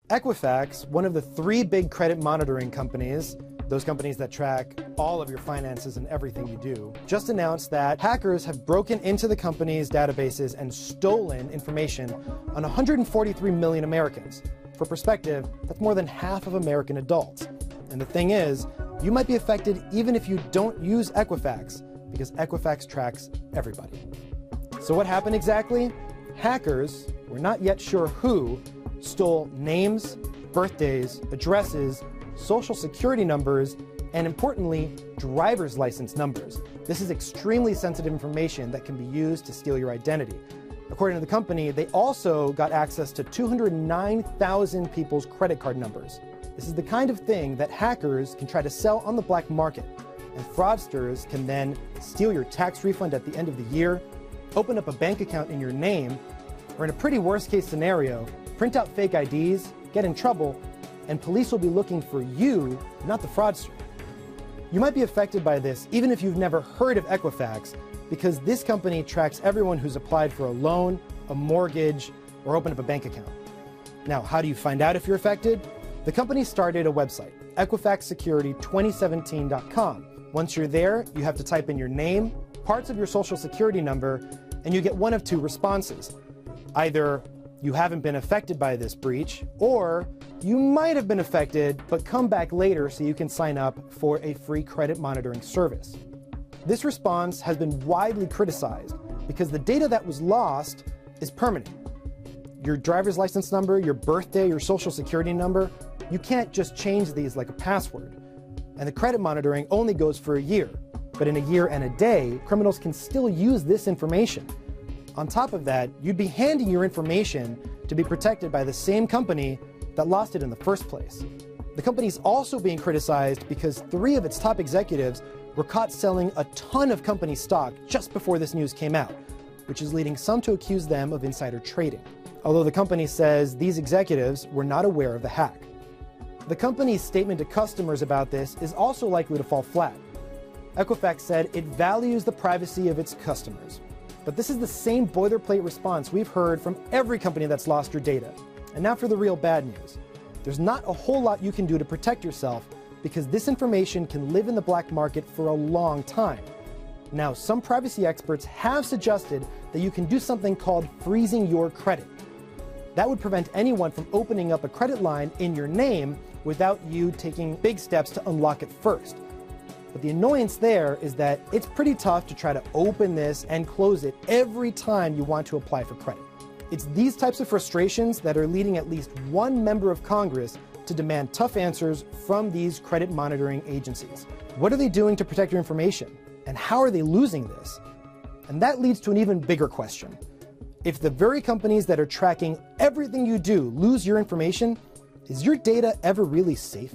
Equifax, one of the three big credit monitoring companies, those companies that track all of your finances and everything you do, just announced that hackers have broken into the company's databases and stolen information on 143 million Americans. For perspective, that's more than half of American adults. And the thing is, you might be affected even if you don't use Equifax, because Equifax tracks everybody. So what happened exactly? Hackers, we're not yet sure who, stole names, birthdays, addresses, social security numbers, and importantly, driver's license numbers. This is extremely sensitive information that can be used to steal your identity. According to the company, they also got access to 209,000 people's credit card numbers. This is the kind of thing that hackers can try to sell on the black market, and fraudsters can then steal your tax refund at the end of the year, open up a bank account in your name, or in a pretty worst case scenario, print out fake IDs, get in trouble, and police will be looking for you, not the fraudster. You might be affected by this even if you've never heard of Equifax, because this company tracks everyone who's applied for a loan, a mortgage, or opened up a bank account. Now, how do you find out if you're affected? The company started a website, EquifaxSecurity2017.com. Once you're there, you have to type in your name, parts of your social security number, and you get one of two responses. Either you haven't been affected by this breach, or you might have been affected, but come back later so you can sign up for a free credit monitoring service. This response has been widely criticized because the data that was lost is permanent. Your driver's license number, your birthday, your social security number, you can't just change these like a password. And the credit monitoring only goes for a year. But in a year and a day, criminals can still use this information. On top of that, you'd be handing your information to be protected by the same company that lost it in the first place. The company's also being criticized because 3 of its top executives were caught selling a ton of company stock just before this news came out, which is leading some to accuse them of insider trading. Although the company says these executives were not aware of the hack. The company's statement to customers about this is also likely to fall flat. Equifax said it values the privacy of its customers. But this is the same boilerplate response we've heard from every company that's lost your data. And now for the real bad news. There's not a whole lot you can do to protect yourself because this information can live in the black market for a long time. Now, some privacy experts have suggested that you can do something called freezing your credit. That would prevent anyone from opening up a credit line in your name without you taking big steps to unlock it first. But the annoyance there is that it's pretty tough to try to open this and close it every time you want to apply for credit. It's these types of frustrations that are leading at least one member of Congress to demand tough answers from these credit monitoring agencies. What are they doing to protect your information? And how are they losing this? And that leads to an even bigger question. If the very companies that are tracking everything you do lose your information, is your data ever really safe?